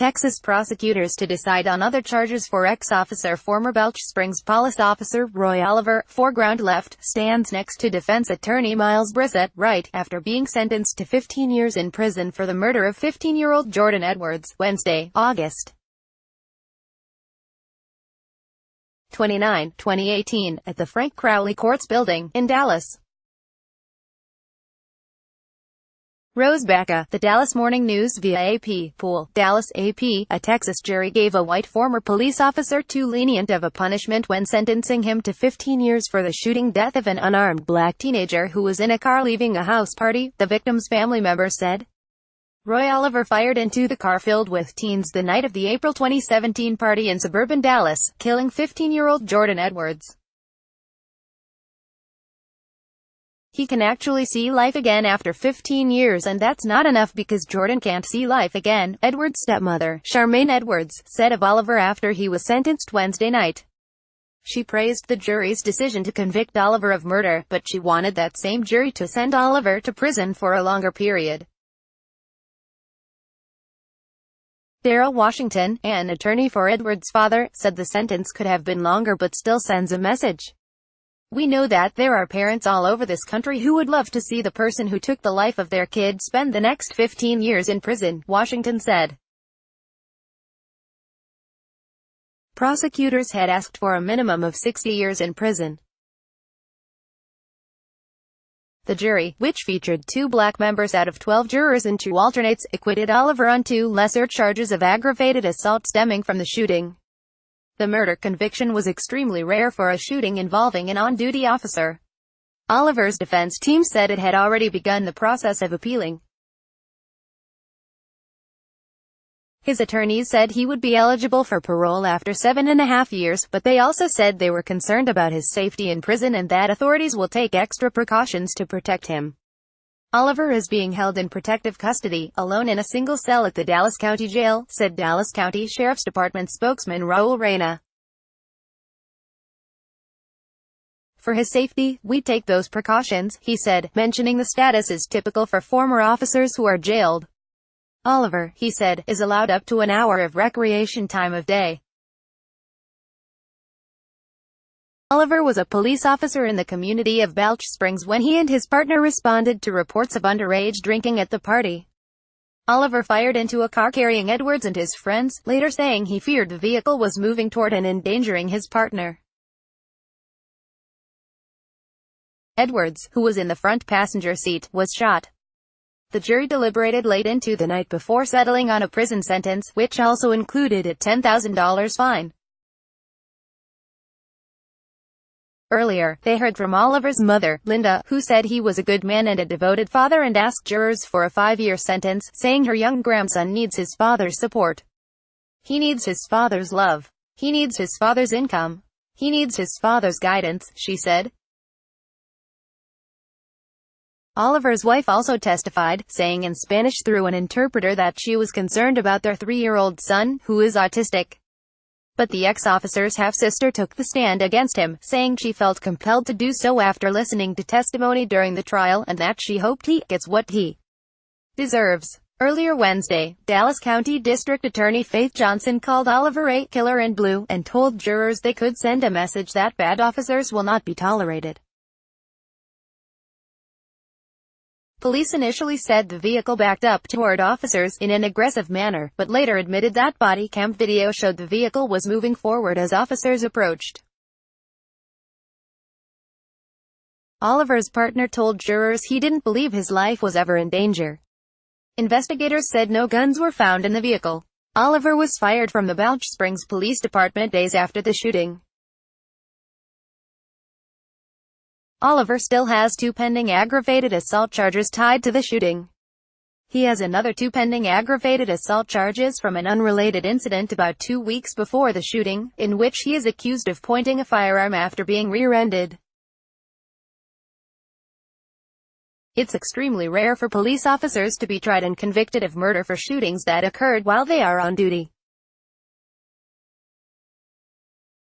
Texas prosecutors to decide on other charges for ex-officer. Former Belch Springs police officer Roy Oliver, foreground left, stands next to defense attorney Miles Brissett, right, after being sentenced to 15 years in prison for the murder of 15-year-old Jordan Edwards, Wednesday, August 29, 2018, at the Frank Crowley Courts Building, in Dallas. Rose Baca, the Dallas Morning News via AP, Pool, Dallas AP, a Texas jury gave a white former police officer too lenient of a punishment when sentencing him to 15 years for the shooting death of an unarmed black teenager who was in a car leaving a house party, the victim's family members said. Roy Oliver fired into the car filled with teens the night of the April 2017 party in suburban Dallas, killing 15-year-old Jordan Edwards. He can actually see life again after 15 years, and that's not enough because Jordan can't see life again, Edwards' stepmother, Charmaine Edwards, said of Oliver after he was sentenced Wednesday night. She praised the jury's decision to convict Oliver of murder, but she wanted that same jury to send Oliver to prison for a longer period. Daryl Washington, an attorney for Edwards' father, said the sentence could have been longer but still sends a message. We know that there are parents all over this country who would love to see the person who took the life of their kid spend the next 15 years in prison, Washington said. Prosecutors had asked for a minimum of 60 years in prison. The jury, which featured 2 black members out of 12 jurors and 2 alternates, acquitted Oliver on 2 lesser charges of aggravated assault stemming from the shooting. The murder conviction was extremely rare for a shooting involving an on-duty officer. Oliver's defense team said it had already begun the process of appealing. His attorneys said he would be eligible for parole after 7.5 years, but they also said they were concerned about his safety in prison and that authorities will take extra precautions to protect him. Oliver is being held in protective custody, alone in a single cell at the Dallas County Jail, said Dallas County Sheriff's Department spokesman Raul Reyna. For his safety, we take those precautions, he said, mentioning the status is typical for former officers who are jailed. Oliver, he said, is allowed up to an hour of recreation time of day. Oliver was a police officer in the community of Belch Springs when he and his partner responded to reports of underage drinking at the party. Oliver fired into a car carrying Edwards and his friends, later saying he feared the vehicle was moving toward and endangering his partner. Edwards, who was in the front passenger seat, was shot. The jury deliberated late into the night before settling on a prison sentence, which also included a $10,000 fine. Earlier, they heard from Oliver's mother, Linda, who said he was a good man and a devoted father and asked jurors for a 5-year sentence, saying her young grandson needs his father's support. He needs his father's love. He needs his father's income. He needs his father's guidance, she said. Oliver's wife also testified, saying in Spanish through an interpreter that she was concerned about their 3-year-old son, who is autistic. But the ex-officer's half-sister took the stand against him, saying she felt compelled to do so after listening to testimony during the trial, and that she hoped he gets what he deserves. Earlier Wednesday, Dallas County District Attorney Faith Johnson called Oliver a killer in blue, and told jurors they could send a message that bad officers will not be tolerated. Police initially said the vehicle backed up toward officers in an aggressive manner, but later admitted that body cam video showed the vehicle was moving forward as officers approached. Oliver's partner told jurors he didn't believe his life was ever in danger. Investigators said no guns were found in the vehicle. Oliver was fired from the Belch Springs Police Department days after the shooting. Oliver still has 2 pending aggravated assault charges tied to the shooting. He has another 2 pending aggravated assault charges from an unrelated incident about 2 weeks before the shooting, in which he is accused of pointing a firearm after being rear-ended. It's extremely rare for police officers to be tried and convicted of murder for shootings that occurred while they are on duty.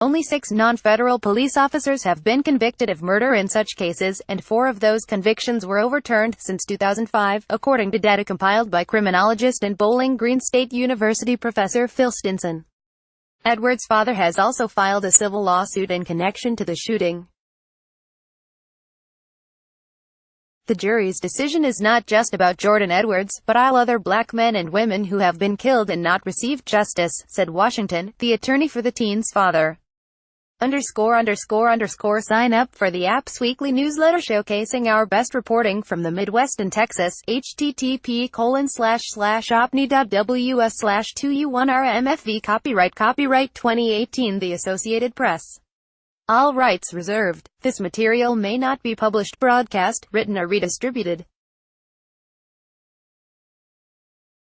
Only 6 non-federal police officers have been convicted of murder in such cases, and 4 of those convictions were overturned since 2005, according to data compiled by criminologist and Bowling Green State University professor Phil Stinson. Edward's father has also filed a civil lawsuit in connection to the shooting. The jury's decision is not just about Jordan Edwards, but all other black men and women who have been killed and not received justice, said Washington, the attorney for the teen's father. Sign up for the app's weekly newsletter showcasing our best reporting from the Midwest and Texas. http://opni.ws/2u1rmfv Copyright 2018 The Associated Press. All rights reserved. This material may not be published, broadcast, written or redistributed.